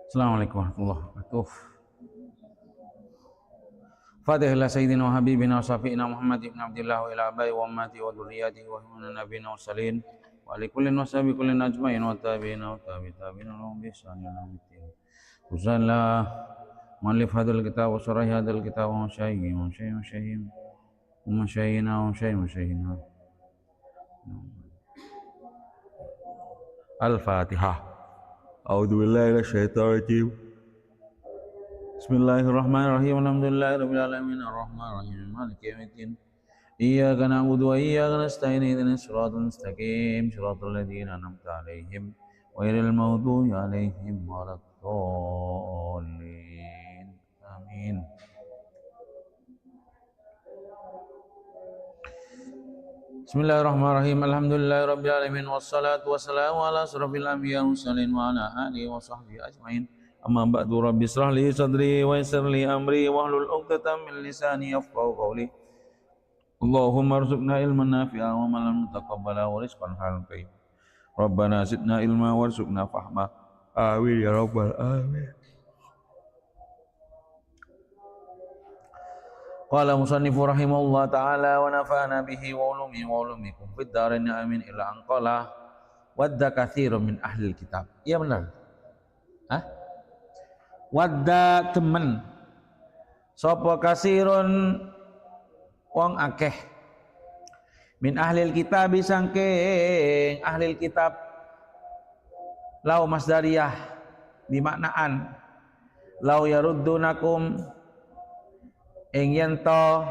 Assalamualaikum warahmatullahi wabarakatuh. Fatihah ila sayyidina wa habibina wa syafi'ina Muhammad ibn Abdillah wa ila abai wa ummati wa dhurriyyati wa himana nabiyina wa salin wa alikullin wa sahabi kullin ajmain wa tabi'ina wa tabi'ina wa bi'san ila yaumiddin. Uzallah mu'allif hadal kitab wa syarah hadal kitab wa syaihin wa syaihin wa syaihin wa syaihin wa syaihin wa syaihin. Al-Fatihah. A'udzu billahi minasyaitonir rajim. Bismillahirrahmanirrahim. Alhamdulillahirabbil alamin arrahmanir rahim maliki yaumiddin. Iyyaka na'budu wa iyyaka nasta'in ihdinas siratal mustaqim siratal ladzina an'amta 'alaihim ghairil maghdubi 'alaihim waladdallin. Amin. Bismillahirrahmanirrahim. Alhamdulillahirabbil alamin wassalatu wassalamu ala asyrofil anbiya'i wal mursalin wa ala alihi wa sahbihi ajmain. Amma ba'du, rabbi israh li sadri wa yassir li amri wahlul 'uqdatam min lisani yafqahu qawli. Allahumma arzuqna ilman nafi'a wa amalan mutaqabbala wa rizqan halalan thayyib. Rabbana zidna ilma warzuqna fahma. Amin ya rabbal alamin. Qala musannifu rahimahullah ta'ala wa nafa'ana bihi wa ulumi wa ulumikum fid dharain amin ila an qala wadda katsirun min ahlil kitab. Iya benar? Hah? Wadda temen sapa kasirun wong akeh min ahlil kitab sangking ahlil kitab lau masdariyah bimaknaan lau yaruddunakum ing yen to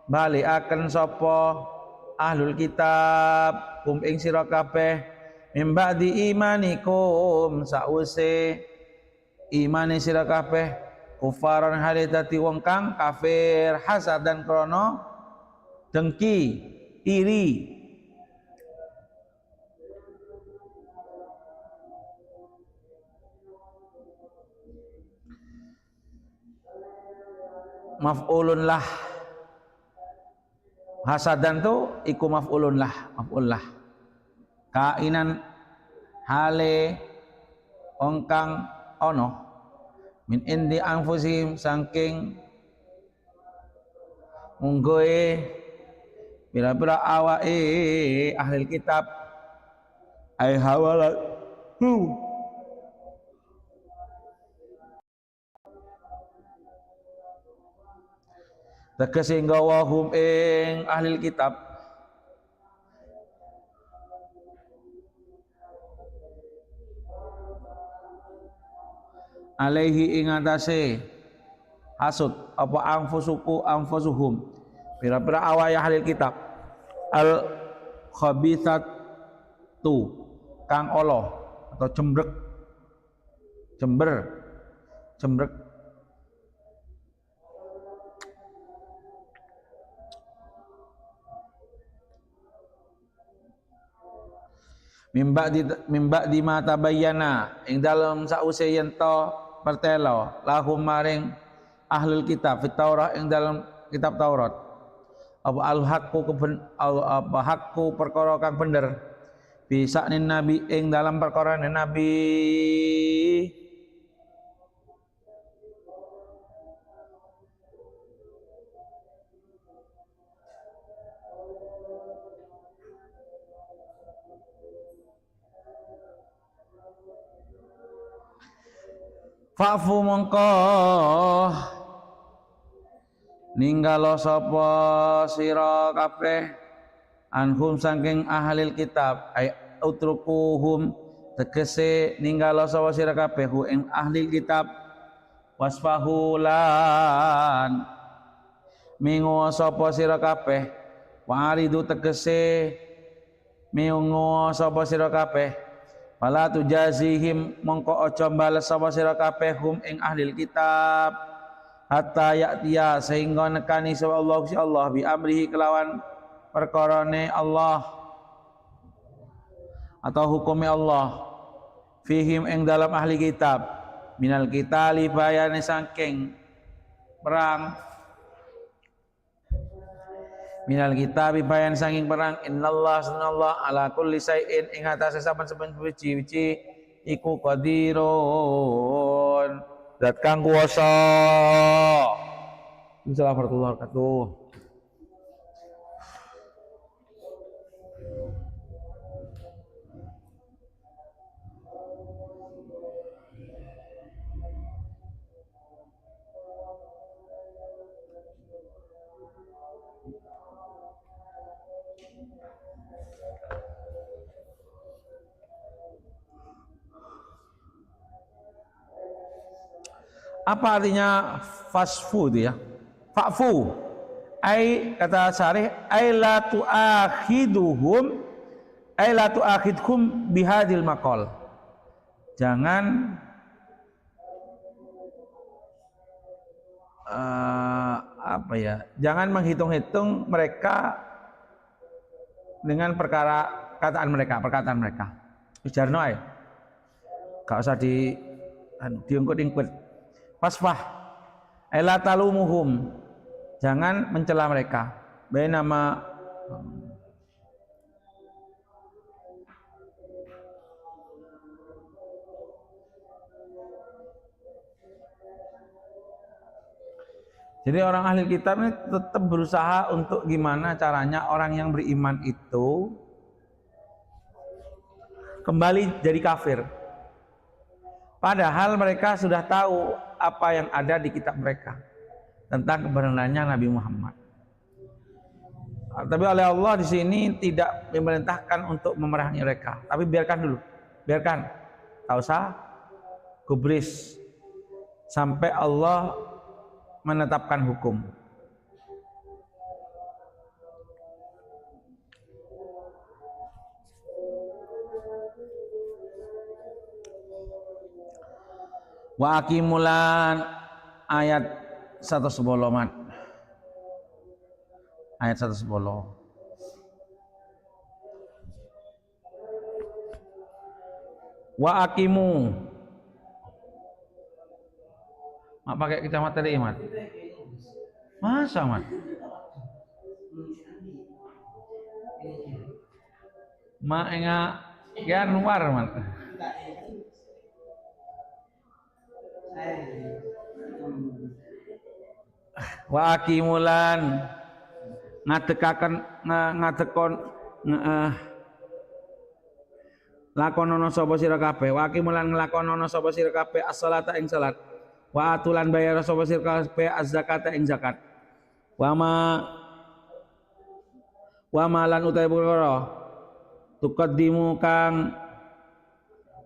balikaken sapa ahlul kitab kum ing sira kabeh mim ba'di imanikum sause imane sira kabeh kufaran halidati wong kang kafir hasadan krana dengki iri. Maf'ulun lah, hasadan tu iku maf'ulun lah, maf'ul lah kainan hale ongkang ono min indi anfusihim sangking munggoe pira-pira awake ahli kitab ai hawalat tegese nggawa hum ing ahli kitab alaihi ing atase hasud apa anfusuhum pira-pira awake ahli kitab al khabithatu kang Allah atau cembrek mimba di mata bayana ing dalam sause yen to pertelo lahum maring ahlul kitab fit Taurah ing dalam kitab Taurat apa al haqqu perkara kang bener bisa nin nabi ing dalam perkara nabi fa'fu mongko ninggalo sapa sira kabeh anhum saking ahlil kitab ay utrukuhum tegese ninggalo sapa sira kabeh ing ahlil kitab wasfahulan mingo sapa sira kabeh waridu tegese mingo sapa sira kabeh fala tujazihim mongko aja bales sapa sira kabeh hum ing ahlil kitab hatta ya'tiya sehingga nekani sapa Allah Gusti Allah bi amrihi kelawan perkarane Allah atau hukume Allah fihim ing dalam ahli kitab minal qitali bayane saking perang minal kitabi bayan sanging perang innallah sunallah ala kulli syai'in ing atase saben-saben wiji-wiji iku qadirun nuwun zat kang kuwasa. Assalamualaikum warahmatullahi wabarakatuh. Apa artinya fasfu itu ya? Fa'fu. Ai kata syarih ai la tu'akhiduhum ai la tu'akhidhum bihadil maqal. Jangan apa ya? Jangan menghitung-hitung mereka dengan perkataan mereka. Bijarno ae. Gak usah diungkut-ungkut. Fasfah ela talumuhum, jangan mencela mereka. Bainama jadi orang ahli kitab ini tetap berusaha untuk gimana caranya orang yang beriman itu kembali jadi kafir. Padahal mereka sudah tahu apa yang ada di kitab mereka tentang kebenarannya Nabi Muhammad. Tapi oleh Allah di sini tidak memerintahkan untuk memerangi mereka. Tapi biarkan dulu, biarkan. Tak usah gubris sampai Allah menetapkan hukum. Wa aqimulan ayat 110 mat. Ayat 110. Wa aqimu. Mak pakai kacamata deh, Mat. Masa, Mat? Mak enggak ya luar, Mat. Wa aqimulan ngatekon lakonono sapa sira kabeh. Wa aqimulan nglakonono sapa sira kabeh as-salata ing salat. Wa atulan bayar sapa sira kabeh az-zakata ing zakat. Wa malan utahe perkara tuqaddimu kang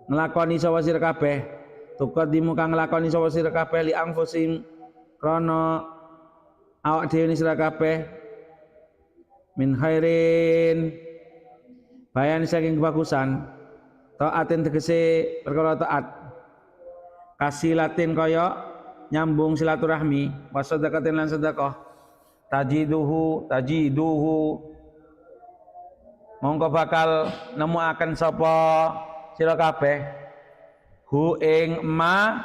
nglakoni sapa sira kabeh. Tuqaddimu kang nglakoni sapa sira kabeh li anfusim krana awak dhewe sira kabeh min khairin bayan saking kebagusan taatin tegese perkara taat kasilatin kaya nyambung silaturahmi wasadaqatin lan sedekah tajiduhu mongko bakal nemuaken sapa sira kabeh hu ing ma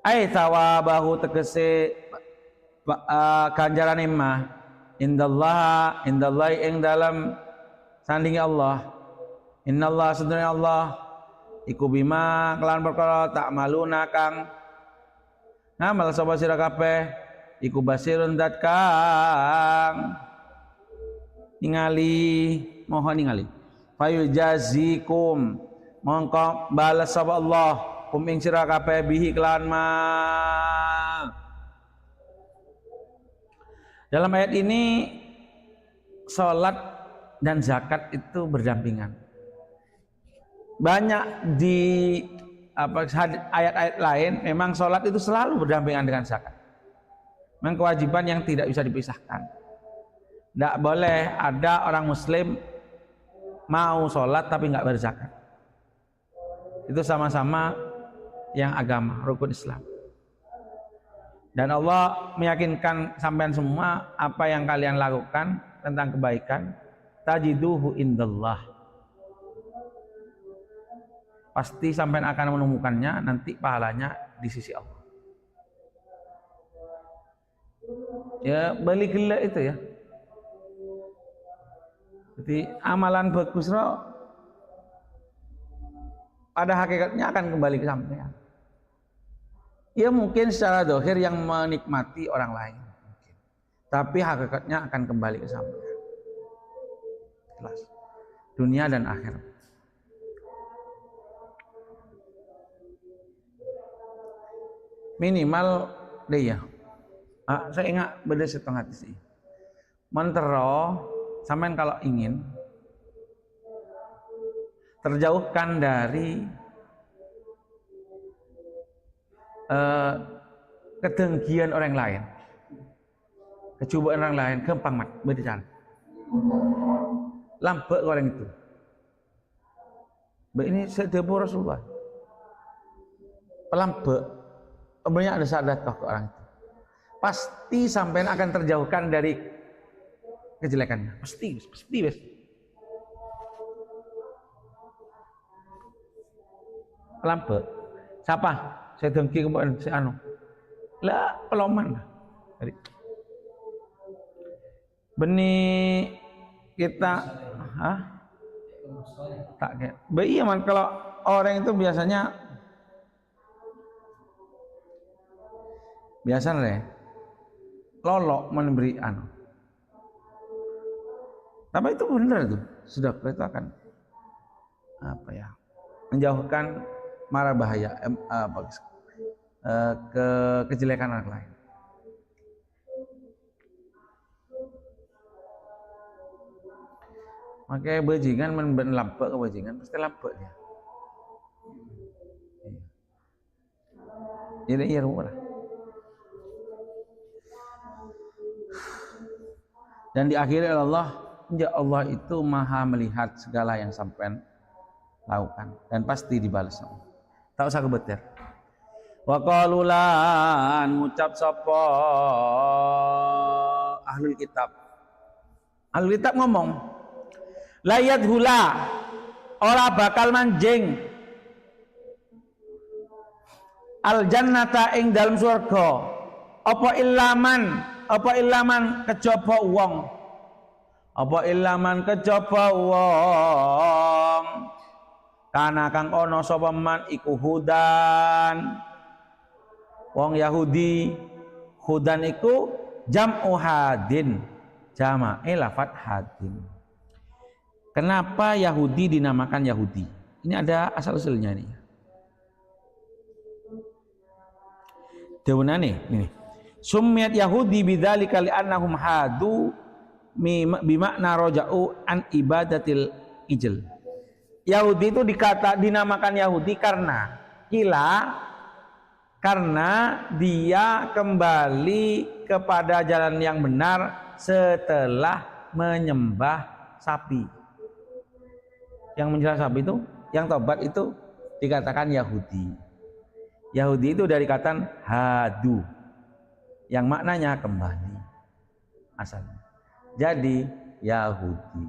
ai sawabahu tegese ganjaran ma indallah ing dalam sandingi Allah. Innallah sedaya Allah iku bima kelan perkara tak maluna kang ngamal sapa sira kabeh iku basirun dat kang ningali mohon ningali fayul jazikum mongko balas sapa Allah ing sira kabeh bihi kelan ma. Dalam ayat ini salat dan zakat itu berdampingan. Banyak di ayat-ayat lain memang salat itu selalu berdampingan dengan zakat. Memang kewajiban yang tidak bisa dipisahkan. Tidak boleh ada orang muslim mau salat tapi nggak berzakat. Itu sama-sama yang agama, rukun Islam. Dan Allah meyakinkan sampean semua apa yang kalian lakukan tentang kebaikan tajiduhu indallah. Pasti sampean akan menemukannya nanti pahalanya di sisi Allah. Ya balik gila itu ya. Jadi amalan bagus pada hakikatnya akan kembali ke sampean. Ya mungkin secara zahir yang menikmati orang lain, tapi hakikatnya akan kembali ke sampean. Jelas. Dunia dan akhirat. Minimal deh ya. Saya ingat beda setengah sih. Mentero, sampean kalau ingin terjauhkan dari kedengkian orang lain, kecubaan orang lain, gampang mat, beda lampe orang itu. Ini sedebo Rasulullah. Pelampe, banyak ada sadaqah ke orang itu. Pasti sampean akan terjauhkan dari kejelekannya. Pasti. Pelampe. Siapa? Saya dengki kemudian si anu. Lah peloman. Jadi benih kita tak kayak. Iya man, kalau orang itu biasanya lolok memberi anu. Tapi itu benar tuh, sudah itu akan menjauhkan mara bahaya ke kejelekan orang lain. Makanya bajingan men lampe ke bajingan pasti lampe dia. Jadi iya rumah. Dan diakhiri Allah, ya Allah itu maha melihat segala yang sampean lakukan dan pasti dibalas. Tak usah kebeter. Wa qalulan ngucap sapa ahlul kitab. Ahlul kitab ngomong, layat hula ora bakal manjing al jannata ing dalam surga apa ilaman kejaba wong kana kang ana sapa man iku hudan wong Yahudi. Hudan iku jam'u hadin, jama'i lafat hadin. Kenapa Yahudi dinamakan Yahudi? Ini ada asal usulnya nih. Daunane ini. Summiyat Yahudi bidzalika li'annahum hadu bimakna raja'u an ibadatil ijl. Yahudi itu dinamakan Yahudi karena dia kembali kepada jalan yang benar setelah menyembah sapi. Yang menyembah sapi itu, yang tobat itu dikatakan Yahudi. Yahudi itu dari kata hadu, yang maknanya kembali asalnya. Jadi Yahudi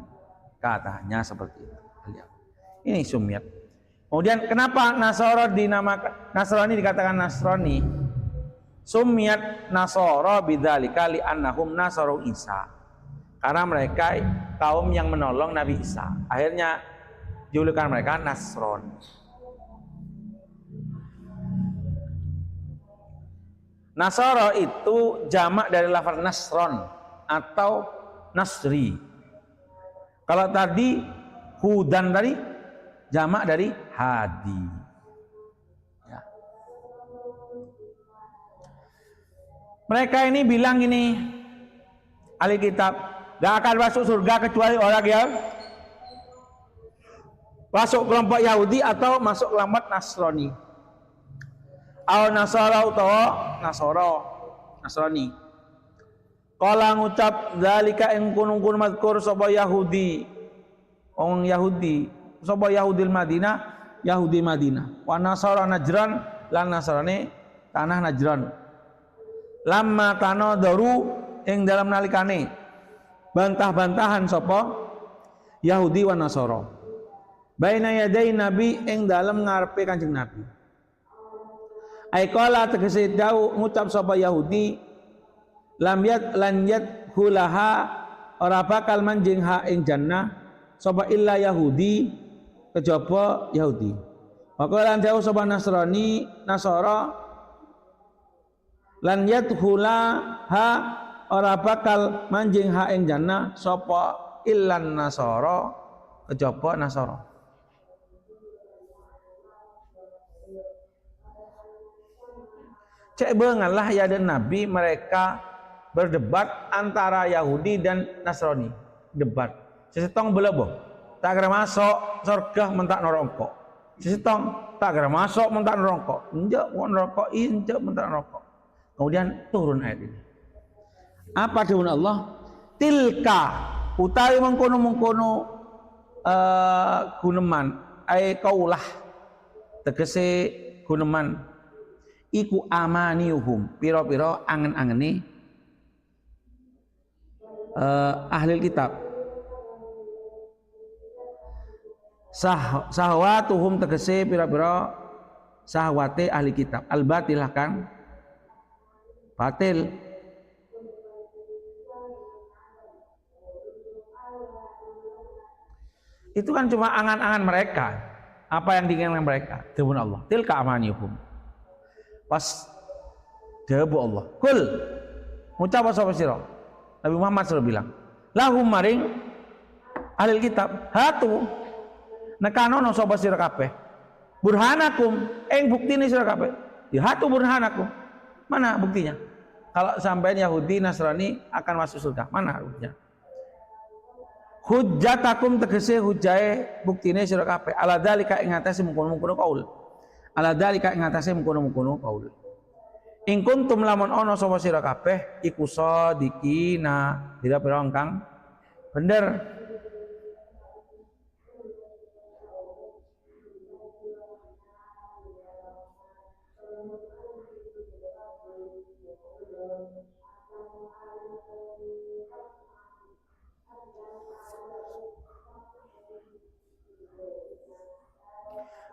katanya seperti itu. Ini Sumyat. Kemudian kenapa Nasrani dikatakan Nasrani? Sumyat Nasara bidzalika li'annahum nasaru Isa. Karena mereka kaum yang menolong Nabi Isa. Akhirnya julukan mereka Nasron. Nasara itu jamak dari lafaz Nasron atau Nasri. Kalau tadi Hudan tadi jamak dari Hadi. Ya. Mereka ini bilang ini ahli kitab gak akan masuk surga kecuali orang yang masuk kelompok Yahudi atau masuk kelompok Nasrani. Al Nasara utawa Nasrani. Kala ngucap zalika ing kunung mazkur sapa Yahudi. Wong Yahudi, sapa Yahudil Madinah, Yahudi Madinah. Wa Nasara Najran lan Nasrani tanah Najran. Lamma tanadaru ing dalam nalikane bantah-bantahan sapa Yahudi wa Nasara. Baina yaday Nabi ing dalam ngarepe Kanjeng Nabi. Aikala tegese dawuh ngucap sapa Yahudi lam yat hulaha ora bakal manjing ha ing jannah sapa illa Yahudi kejaba Yahudi. Maka lan dawuh sapa Nasrani Nasara lan yadkhula ha ora bakal manjing ha ing jannah sapa illan nasara kejaba nasara. Cek bengalah ya dan Nabi mereka berdebat antara Yahudi dan Nasrani. Debat. Sesetong belebo. Tak kira masuk surga mentak neraka. Sesetong tak kira masuk mentak neraka. Injak neraka, injak mentak neraka. Kemudian turun ayat ini. Apa firman Allah? Tilka utawi mengkono-mengkono guneman ay kaulah tegese guneman iku amaniyuhum pira-pira angen-angene ahli kitab. Sahwatuhum tegese pira-pira sahwate ahli kitab. Al-batilah kan batil. Itu kan cuma angan-angan mereka, apa yang diinginkan mereka. Dawuh Allah, tilka amaniyuhum. Pas dawuh Allah, kul ngucap sapa sira? Nabi Muhammad SAW bilang, lahum maring ahli kitab, hatu nekanono sapa sira kabeh. Burhanakum, buktine sira kabeh. Ya hatu burhanakum. Mana buktinya? Kalau sampai Yahudi Nasrani akan masuk surga, mana buktinya? Hujjatakum tegese hujae buktine sira kabeh. Ala dzalika ing atase mungkon-mungkon kaul. Ala dzalika ing atase mungkon-mungkon kaul. Ing kuntum lamun ana sapa sira kabeh iku sadikina, pira-pira kang bener.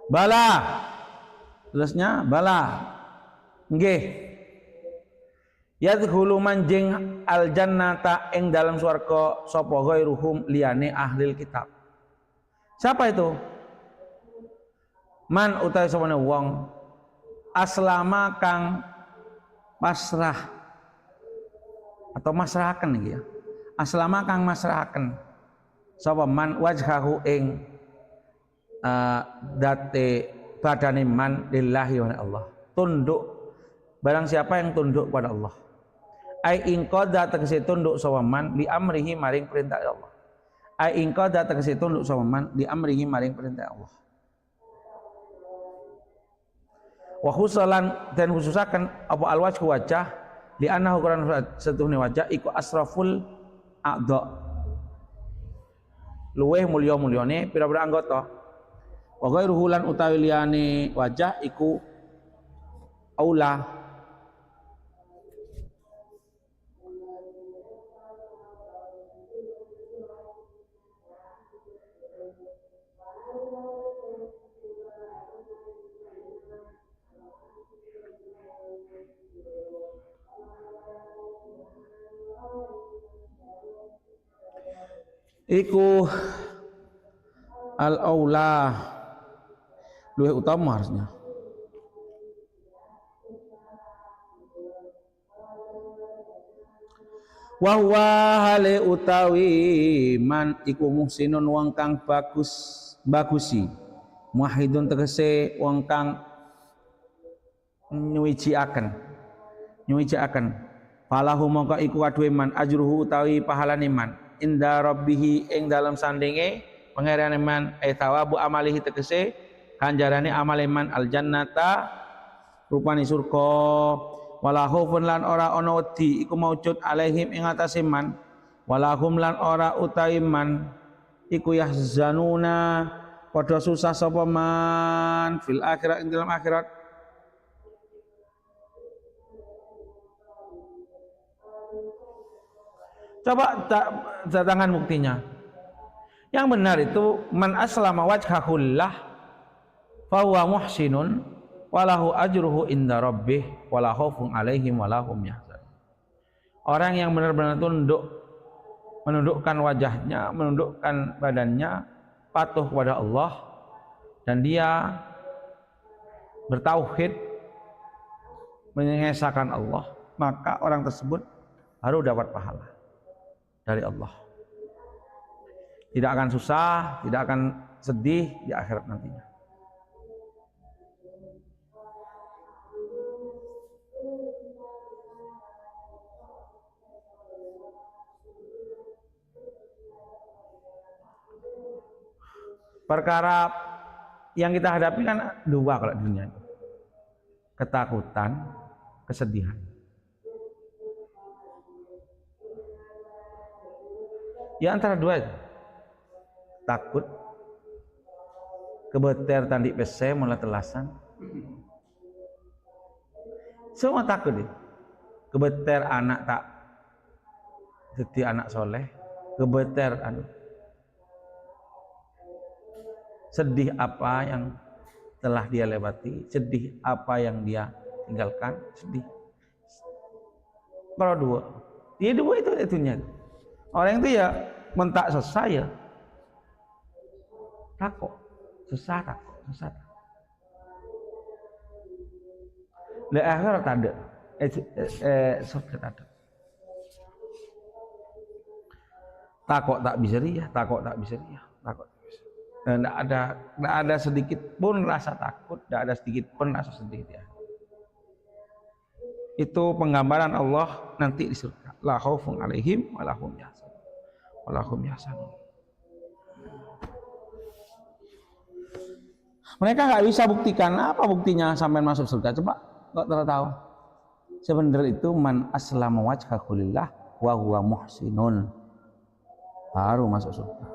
Bala, tulisnya bala, nggih. Yadkhulu manjing al jannata ing dalam swarga sapa ghairuhum liyane ahli kitab. Siapa itu? Man utawi sapane wong aslama kang pasrah atau masrahaken iki ya. Aslama kang masrahaken sapa man wajhahu ing date badane man lillahi wa Allah, tunduk barang siapa yang tunduk kepada Allah. Ai ingqada tegese tunduk sapa man li amrihi maring perintah Allah. Ai ingqada tegese tunduk sapa man li amrihi maring perintah Allah. Wa khusalan dan khususaken apa alwajhu wajah li annahu quran setuhne wajah iku asraful a'dha, luweh mulya-mulyane pira-pira anggota. Wa ghairuhu lan utawi liyane wajah iku aula iku al-aula luwih utama harusnya. Wa huwa hale utawi man iku muhsinun wong kang bagusi. Muwahhidun tegese wong kang nyuwiji-aken. Falahu mongko iku kadue man ajruhu utawi pahalane man inda rabbih ing dalam sandinge pangerane man tawabu amalihi tegese kanjarane amale man al jannata rupane surga. Wala khaufun lan ora ana wedi iku maujud alaihim ing atase man, wala hum lan ora utawi man iku yahzanuna padha susah sapa man fil akhirat ing dalam akhirat. Coba datangkan buktinya. Yang benar itu man aslama wajhahullah fahuwa muhsinun walahu ajruhu inda rabbih wala khaufun alaihim wala hum yahzanun. Orang yang benar-benar menundukkan wajahnya, menundukkan badannya, patuh kepada Allah dan dia bertauhid, mengesahkan Allah, maka orang tersebut baru dapat pahala dari Allah. Tidak akan susah, tidak akan sedih di akhirat nantinya. Perkara yang kita hadapi kan dua kalau di dunia ini. Ketakutan, kesedihan. Ya antara dua itu. Takut, kebeter tandik PC mulai telasan. Semua takut deh. Kebeter anak tak jadi anak soleh, kebeter anak. Sedih apa yang telah dia lewati, sedih apa yang dia tinggalkan, sedih. Kalau dua, dia dua itu itunya. Orang itu ya mentak sesat ya, takut, sesat. Di akhirat ada, surga ada. Takut tak bisa ria, takut. Dan tidak ada sedikit pun rasa takut, tidak ada sedikit pun rasa sedih dia. Itu penggambaran Allah nanti di surga. La khaufun 'alaihim wa lahum yahzanun. Mereka nggak bisa buktikan apa buktinya sampai masuk surga. Coba nggak tahu. Sebenarnya itu man aslama wajhahu lillah wa huwa muhsinun, baru masuk surga.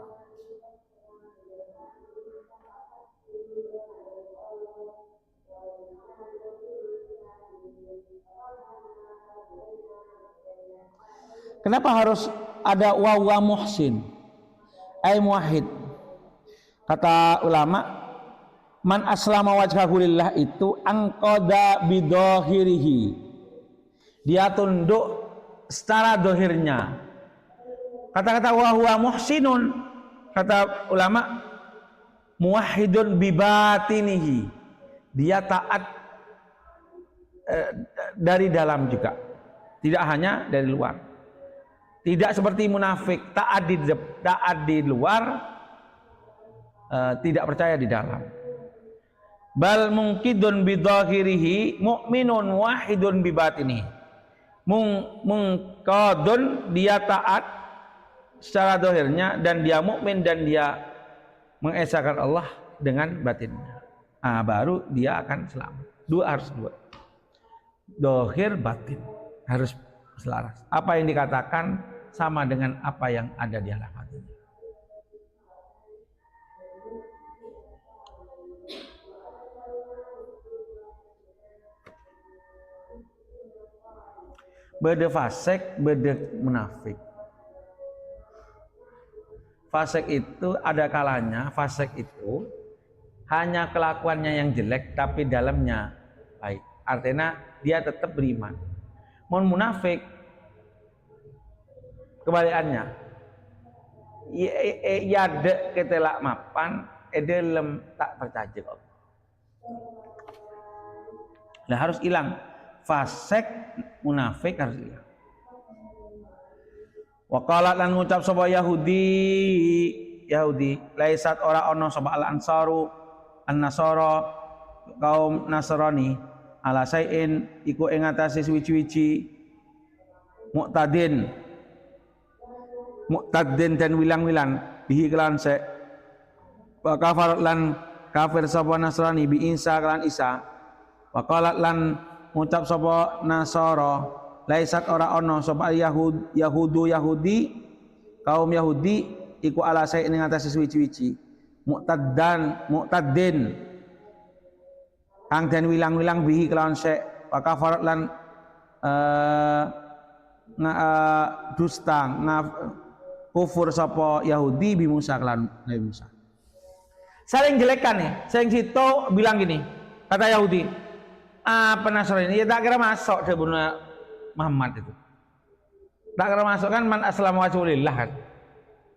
Kenapa harus ada wa muhsin? Ai muwahhid. Kata ulama, man aslama wajhahu lillah itu angqada bidhahirihi. Dia tunduk secara dohirnya. Kata-kata wa muhsinun, kata ulama, muwahhidun bibatinihi. Dia taat dari dalam juga, tidak hanya dari luar. Tidak seperti munafik, taat di luar, tidak percaya di dalam. Bal mungkidun bidhahirihi mu'minun wahidun bibatinihi. Mungkadun, dia taat secara dohirnya, dan dia mukmin dan dia mengesahkan Allah dengan batinnya. Baru dia akan selamat. Harus dua. Dohir batin harus selaras. Apa yang dikatakan sama dengan apa yang ada di dalam hatinya. Beda fasik, beda munafik. Fasik itu ada kalanya, fasik itu hanya kelakuannya yang jelek tapi dalamnya baik. Artinya dia tetap beriman. Mun munafik kebalikannya, ya de ketelak mapan, edelem tak percaya kok. Nah harus hilang, fasik munafik harus hilang. Waqalat lan ngucap sapa Yahudi, laisat ora ono sapa al ansaru an-nasara kaum Nasrani ala sain iku ing atase suwi-wiji mu'tadin dan wilang-wilang bihi kelan se wa kafar lan kafir sapa Nasrani bi Isa kelan Isa wa qalat lan ngucap sapa Nasara laisat ora ono sapa Yahudi kaum Yahudi iku ala sain ing atase suwi-wiji mu'tadin kang den wilang-wilang bihi kelawan syek wa kafarat lan dusta kufur sapa Yahudi bi Musa kelan Nabi Musa. Saling jelekan nih, saling situ bilang gini, kata Yahudi, apa Nasrani ini ya tak kira masuk dia bunuh Muhammad itu. Tak kira masuk kan man aslama wajhulillah kan.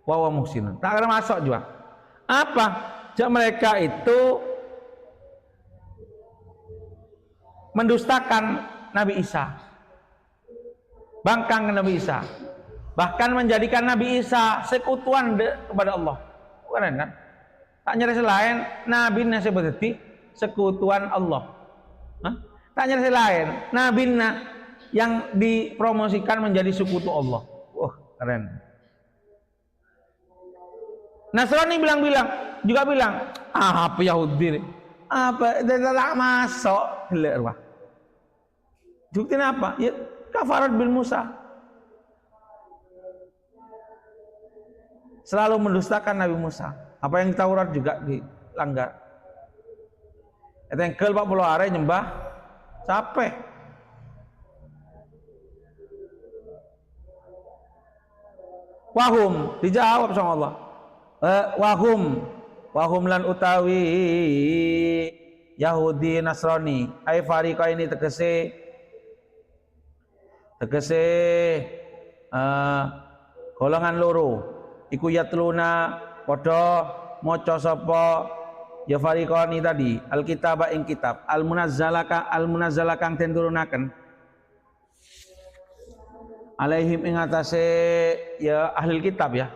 Wa muhsinun. Tak kira masuk juga. Apa? Jadi mereka itu mendustakan Nabi Isa. bangkang ke Nabi Isa. Bahkan menjadikan Nabi Isa sekutuan kepada Allah. Keren kan? Tak nyari selain Nabi sebetulnya sekutuan Allah. Hah? Tak nyari selain Nabi yang dipromosikan menjadi sekutu Allah. Wah, keren. Nasrani juga bilang, apa Yahudi? Apa tidak masuk gelar. Buktinya apa? Ya kafarat bil Musa. Selalu mendustakan Nabi Musa. Apa yang Taurat juga dilanggar. Itu yang ke 40 hari nyembah capek. Wahum dijawab sama Allah. Wahum lan utawi Yahudi Nasrani ai fariqa ini tegese golongan loro iku yatluna padha maca sapa ya fariqani tadi alkitab ing kitab almunazzala kang den turunaken alaihim ing atase ya ahli kitab ya.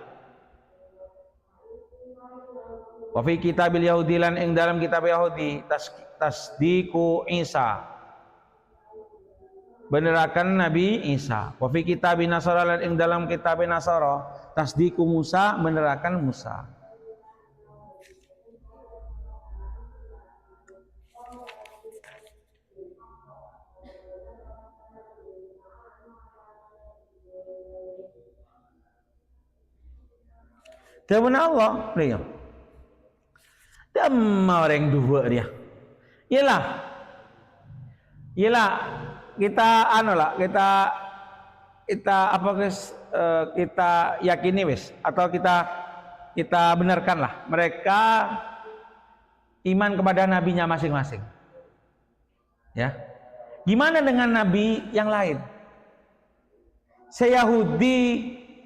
Wa fi kitabil Yahudi lan ing dalam kitab Yahudi tasdiku Isa benerakan Nabi Isa. Wa fi kitabin Nasara lan ing dalam kitab Nasara tasdiku Musa benerakan Musa. Dewan Allah dia. Damma orang dua dia. Iyalah kita apa guys kita yakini wis atau kita benarkanlah mereka iman kepada nabinya masing-masing. Ya. Gimana dengan nabi yang lain? Yahudi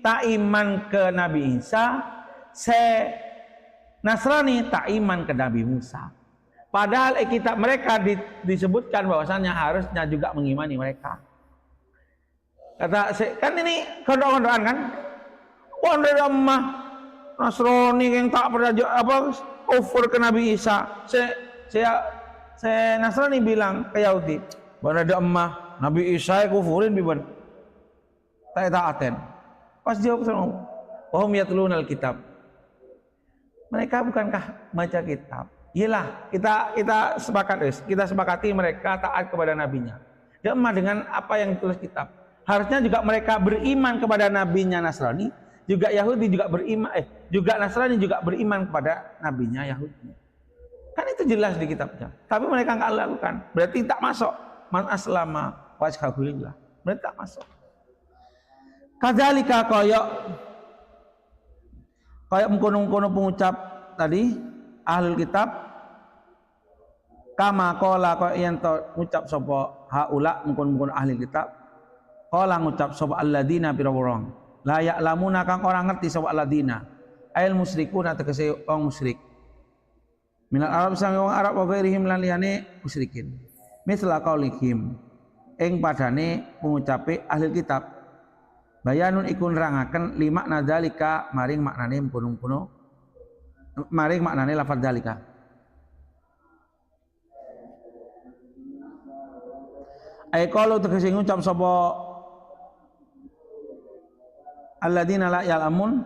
tak iman ke Nabi Isa, Nasrani tak iman ke Nabi Musa. Padahal kitab mereka disebutkan bahwasannya harusnya juga mengimani mereka. Kata kan ini kondok-kondokan kan? Wonder mah Nasrani yang tak pernah kufur ke Nabi Isa. Saya Nasrani bilang ke Yahudi, "Wonder mah Nabi Isa kufurin biban." Tak taaten. Pas jawab sama, "Wahum yatlunal kitab." Mereka bukankah baca kitab? Iyalah, kita sepakati mereka taat kepada nabinya. Sama dengan apa yang ditulis kitab. Harusnya juga mereka beriman kepada nabinya Nasrani, juga Yahudi juga beriman, juga Nasrani juga beriman kepada nabinya Yahudi. Kan itu jelas di kitabnya. Tapi mereka enggak lakukan. Berarti tak masuk. Man aslama wajhahu lillah. Berarti tak masuk. Kadzalika koyok mengkono-mengkono pengucap tadi ahlul kitab kama qala koyok yang ngucap sapa haula mengkono-mengkono ahli kitab qala ngucap sapa alladzina birawrong la ya'lamuna kang orang ngerti sapa alladzina ail musyrikuna tegese wong musyrik minal arab sang wong arab wa ghairihim lan liyane musyrikin misla qaulihim ing padane pengucape ahli kitab bayanun ikun rangaken lima nadzalika maring maknane mengkono-mengkono maring maknane lafaz dzalika. Ai qalu tegese ngucap sapa alladzina la ya'lamun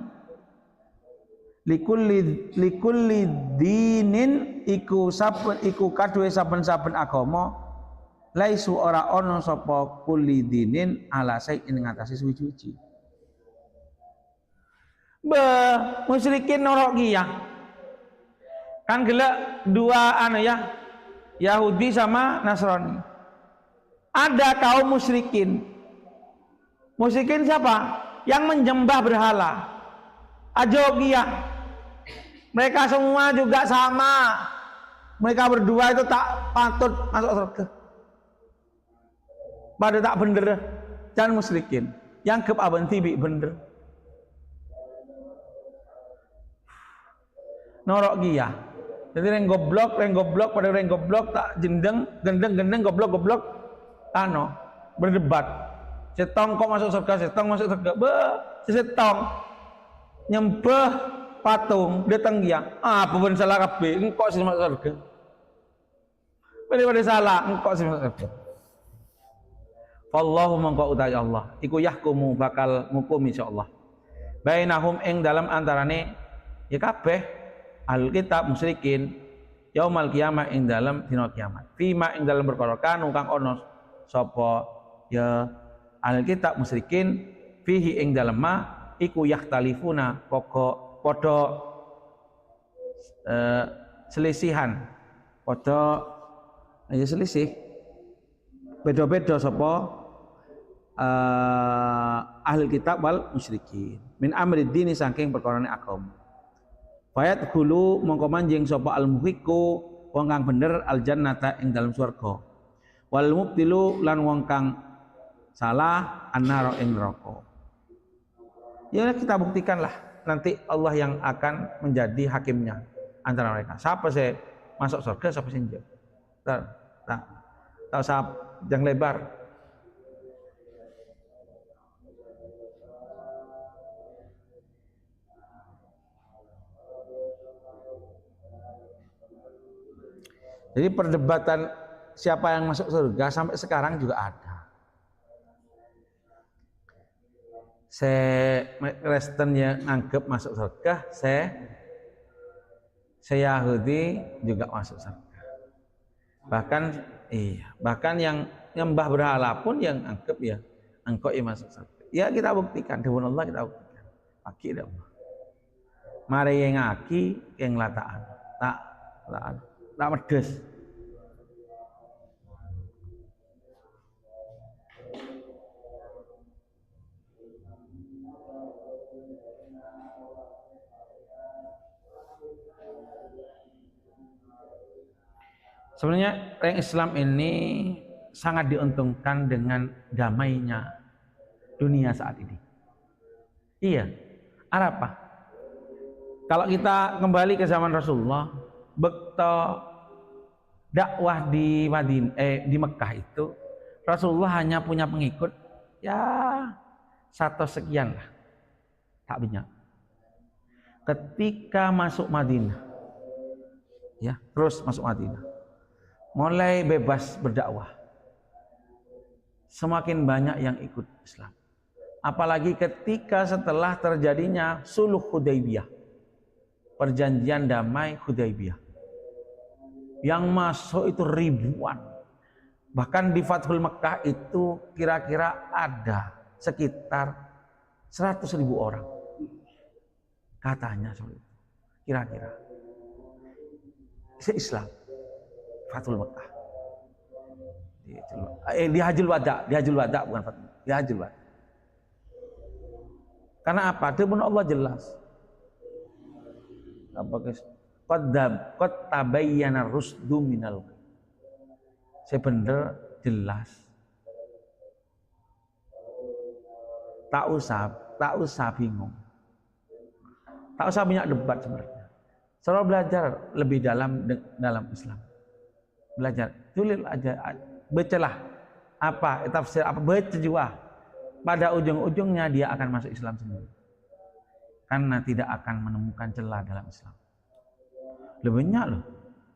likulli dinin iku kadue saben-saben agama laisu ora ono sapa kulli dinin ala sayin ngatasi suci-suci. Musyrikin norok ya. Kan gelak dua Yahudi sama Nasrani. Ada kaum musyrikin. Musyrikin siapa? Yang menyembah berhala. Ajogiyah. Mereka semua juga sama. Mereka berdua itu tak patut masuk surga. Pada tak bener dan musyrikin yang ke aban tibi bener norok giyah. Jadi reng goblok pada reng goblok tak gendeng goblok berdebat Setong kok masuk surga, setong masuk surga. Setong nyembah patung datang dia. Apa pun salah kabeh, engkau sih masuk surga. Pada salah, engkau sih masuk surga. Wallahu mangko utai Allah, iku yahkumu bakal ngukum insyaallah. Bainahum ing dalam antarane ya kabeh al kitab musyrikin yaumal kiamah ing dalam dina kiamat. Fima ing dalam perkara kanu kang ono sapa ya al kitab musyrikin fihi ing dalam ma iku yahtalifuna pokok padha selisihan padha ya selisih beda-beda sapa ahli kitab wal musyrikin min amri dini saking perkarane agama. Fayat hulu mongko manjing sapa al muhiku wong kang bener al jannata ing dalam swarga. Wal mubtilu lan wong kang salah annara ing neraka. Ya kita buktikanlah nanti Allah yang akan menjadi hakimnya antara mereka. Siapa sih masuk surga, siapa sih enggak? Tak usah yang lebar. Jadi perdebatan siapa yang masuk surga sampai sekarang juga ada. Kristen yang anggap masuk surga, Yahudi juga masuk surga. Bahkan yang nyembah berhala pun yang anggap ya engkau yang masuk surga. Ya kita buktikan, dengan Allah kita buktikan. Aki dah. Mari yang aki yang lataan, tak medes. Sebenarnya orang Islam ini sangat diuntungkan dengan damainya dunia saat ini. Iya, apa? Kalau kita kembali ke zaman Rasulullah, bekto dakwah di Mekah itu, Rasulullah hanya punya pengikut ya 100 sekian lah, tak banyak. Ketika masuk Madinah, ya terus masuk Madinah, mulai bebas berdakwah, semakin banyak yang ikut Islam. Apalagi ketika setelah terjadinya Suluh Hudaybiyah, perjanjian damai Hudaybiyah, yang masuk itu ribuan. Bahkan di Fathul Mekah itu kira-kira ada sekitar 100.000 orang. Katanya kira-kira se-Islam Fathul Mekah. Di Hajjul Wada bukan Fathul. Di Hajjul Wada. Karena apa? Itu pun Allah jelas. Apa guys? Qad tabayyana rusdu minal. Sebener jelas. Tak usah bingung. Tak usah banyak debat sebenarnya. Selalu belajar lebih dalam Islam. Belajar, tulis aja, bacalah apa tafsir apa, baca juga. Pada ujung-ujungnya dia akan masuk Islam sendiri. Karena tidak akan menemukan celah dalam Islam. Lebih banyak loh.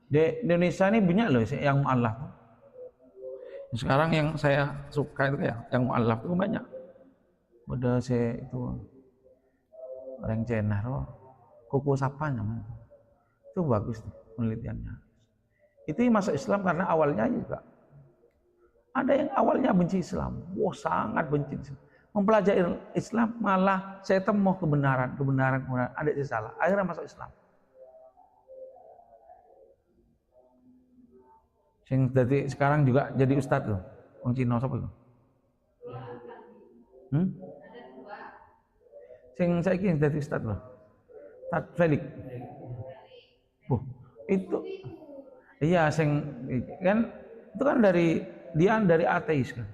Di Indonesia ini banyak loh yang mu'allaf. Sekarang yang saya suka itu ya, yang mu'allaf itu banyak. Udah saya itu orang Cina, kuku sapa namanya. Itu bagus tuh penelitiannya. Itu masuk Islam karena awalnya juga ada yang awalnya benci Islam, sangat benci Islam. Mempelajari Islam malah saya temuh kebenaran, ada yang salah. Akhirnya masuk Islam. Jadi sekarang juga jadi ustadz loh. Wong Cina sapa itu? Sing saiki dadi ustadz loh. Ustadz Felix. Itu iya kan itu kan dari ateis kan.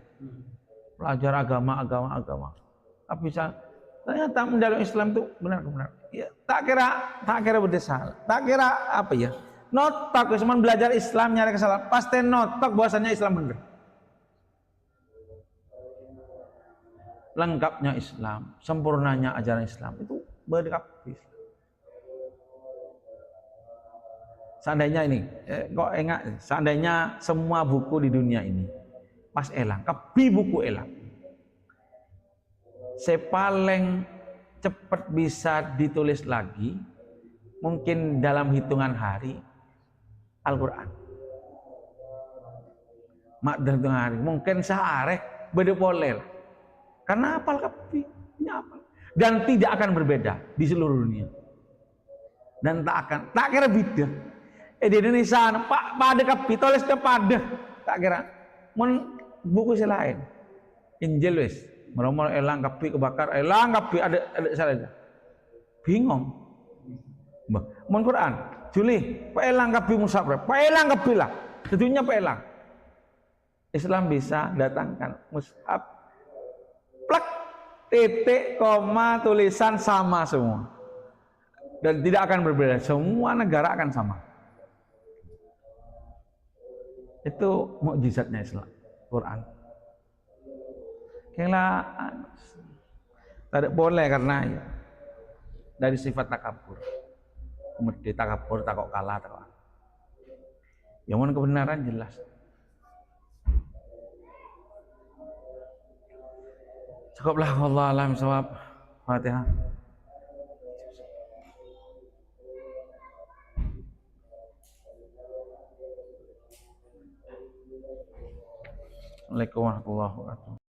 Belajar agama. Tapi ternyata mendalam Islam itu benar. Ya, tak kira berdesa. Tak kira apa ya? Notok cuma belajar Islam nyari kesalahan. Pasti notok bahwasanya Islam benar. lengkapnya Islam, sempurnanya ajaran Islam itu berkapis. Seandainya ini, kok ingat, seandainya semua buku di dunia ini pas elang, kepi buku elang, saya paling cepat bisa ditulis lagi, mungkin dalam hitungan hari, Al-Quran. Mak dalam hitungan hari, mungkin sehari berdepolel. Karena hafal kepi, ini hafal. Dan tidak akan berbeda di seluruh dunia. Dan tak kira beda. Di Indonesia, Pak pada kepi, tulisnya pada, tak kira. Buku lain, Injil wis, meromol elang kepi kebakar, elang kepi ada salah. Bingung. Mun Quran, Juli, Pak elang kepi musafir, Pak elang kepi lah, tentunya Pak elang. Islam bisa datangkan mushaf, plek, titik, koma, tulisan sama semua. Dan tidak akan berbeda, semua negara akan sama. Itu mukjizatnya Islam, Quran. Kira tidak boleh karena ya, dari sifat takabur. Kemudian takabur, takok kalah, takok. Yang mana kebenaran jelas. Cukuplah, Allah alam sawab. Fatihah. Assalamualaikum warahmatullahi wabarakatuh.